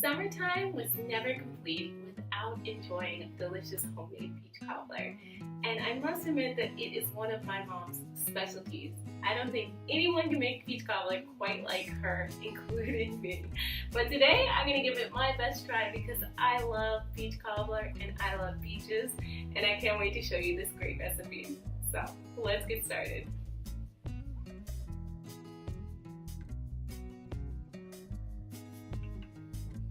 Summertime was never complete without enjoying delicious homemade peach cobbler. And I must admit that it is one of my mom's specialties. I don't think anyone can make peach cobbler quite like her, including me. But today I'm going to give it my best try because I love peach cobbler and I love peaches, and I can't wait to show you this great recipe. So let's get started.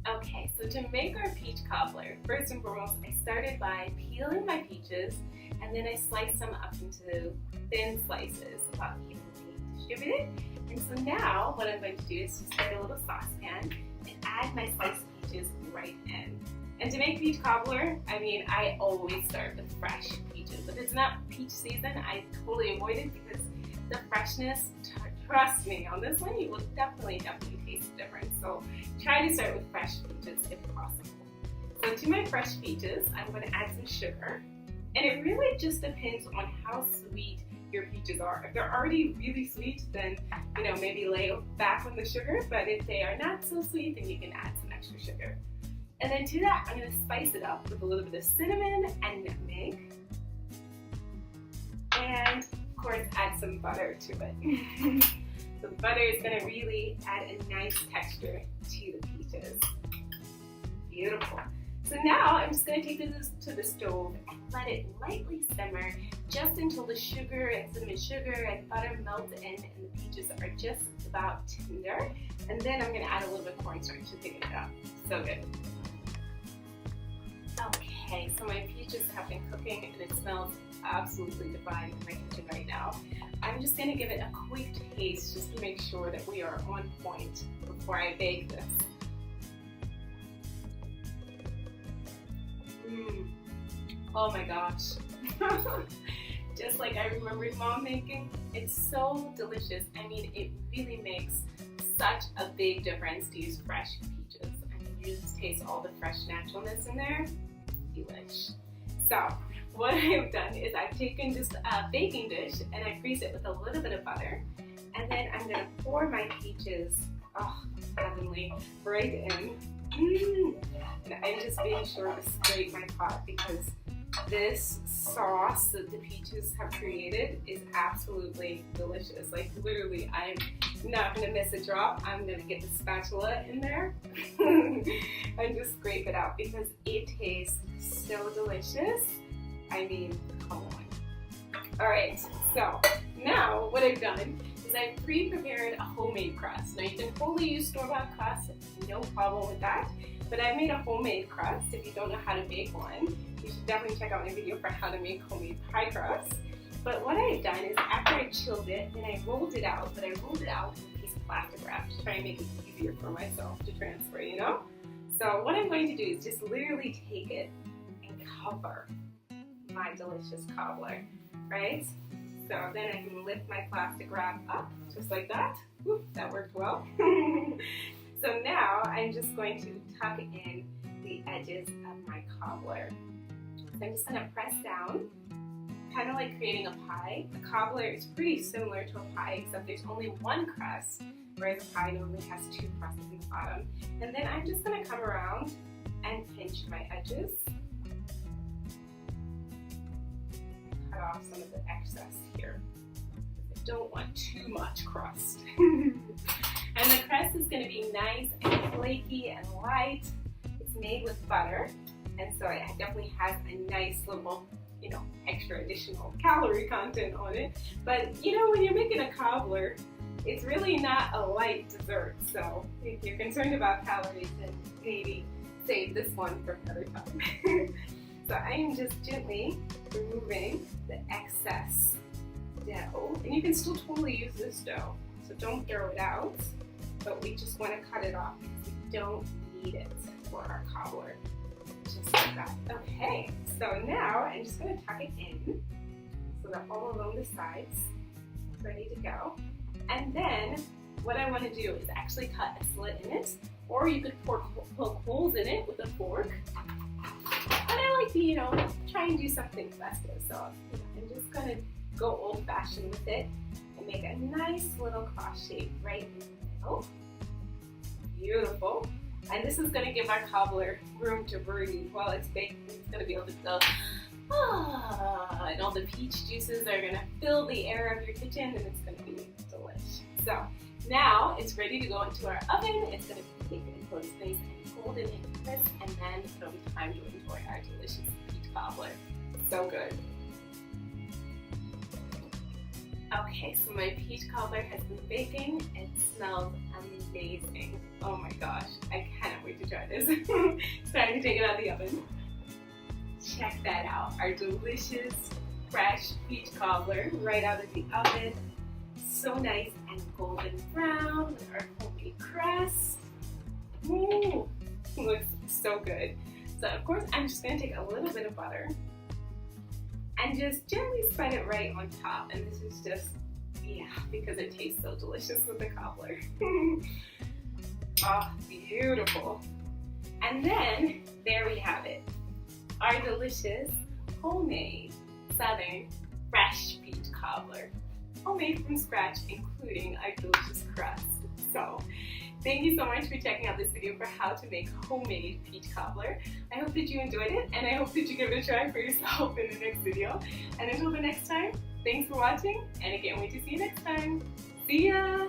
Okay, so to make our peach cobbler, first and foremost, I started by peeling my peaches and then I sliced them up into thin slices, about evenly distributed. And so now what I'm going to do is just get a little saucepan and add my sliced peaches right in. And to make peach cobbler, I always start with fresh peaches. If it's not peach season, I totally avoid it because the freshness, trust me, on this one you will definitely taste the difference. So try to start with fresh peaches if possible. So to my fresh peaches, I'm going to add some sugar. And it really just depends on how sweet your peaches are. If they're already really sweet, then maybe lay back on the sugar. But if they are not so sweet, then you can add some extra sugar. And then to that, I'm going to spice it up with a little bit of cinnamon and nutmeg. And of course, add some butter to it. The butter is going to really add a nice texture to the peaches. Beautiful. So now I'm just going to take this to the stove and let it lightly simmer just until the sugar and cinnamon sugar and butter melt in and the peaches are just about tender. And then I'm going to add a little bit of cornstarch to thicken it up. So good. Okay, so my peaches have been cooking and it smells absolutely divine in my kitchen right now. I'm just going to give it a quick taste just to make sure that we are on point before I bake this. Oh my gosh. Just like I remembered Mom making, it's so delicious. It really makes such a big difference to use fresh peaches. You just taste all the fresh naturalness in there. Delish. So what I've done is I've taken just a baking dish and I grease it with a little bit of butter. And then I'm going to pour my peaches, heavenly, right in. And I'm just being sure to scrape my pot because this sauce that the peaches have created is absolutely delicious. Like literally, I'm not going to miss a drop. I'm going to get the spatula in there and just scrape it out because it tastes so delicious. Come on. Alright, so now what I've done is I've pre-prepared a homemade crust. Now you can totally use store-bought crust, no problem with that. But I made a homemade crust. If you don't know how to make one, you should definitely check out my video for how to make homemade pie crust. But what I've done is after I chilled it, then I rolled it out, but I rolled it out in a piece of plastic wrap to try and make it easier for myself to transfer, So what I'm going to do is just literally take it and cover my delicious cobbler, right? So then I can lift my plastic wrap up, just like that. Whew, that worked well. So now I'm just going to tuck in the edges of my cobbler. So I'm just going to press down, kind of like creating a pie. A cobbler is pretty similar to a pie, except there's only one crust, whereas a pie normally has two crusts in the bottom. And then I'm just going to come around and pinch my edges. Cut off some of the excess here. I don't want too much crust. And the crust is going to be nice and flaky and light. It's made with butter, and so it definitely has a nice little, extra additional calorie content on it. But when you're making a cobbler, it's really not a light dessert. So if you're concerned about calories, then maybe save this one for another time. So I am just gently removing the excess dough. And you can still totally use this dough, so don't throw it out. But we just want to cut it off because we don't need it for our cobbler. Just like that. Okay, so now I'm just going to tuck it in so that all along the sides is ready to go. And then what I want to do is actually cut a slit in it, or you could poke holes in it with a fork. But I like to, try and do something festive. So I'm just going to go old-fashioned with it and make a nice little cross shape right in the middle. Beautiful. And this is going to give our cobbler room to breathe while it's baking. It's going to be able to go, and all the peach juices are going to fill the air of your kitchen, and it's going to be delish. So now it's ready to go into our oven. It's going to be taken until it's nice and golden and crisp, and then it'll be time to enjoy our delicious peach cobbler. So good. Okay, so my peach cobbler has been baking. It smells amazing. Oh my gosh, I cannot wait to try this. It's time to take it out of the oven. Check that out, our delicious fresh peach cobbler right out of the oven. So nice and golden brown with our homemade crust. Ooh, looks so good. So of course I'm just going to take a little bit of butter and just gently spread it right on top. And this is just, yeah, because it tastes so delicious with the cobbler. Oh, beautiful. And then there we have it, our delicious homemade southern fresh peach cobbler, homemade from scratch, including our delicious crust. So thank you so much for checking out this video for how to make homemade peach cobbler. I hope that you enjoyed it, and I hope that you give it a try for yourself in the next video. And until the next time, thanks for watching, and I can't wait to see you next time. See ya!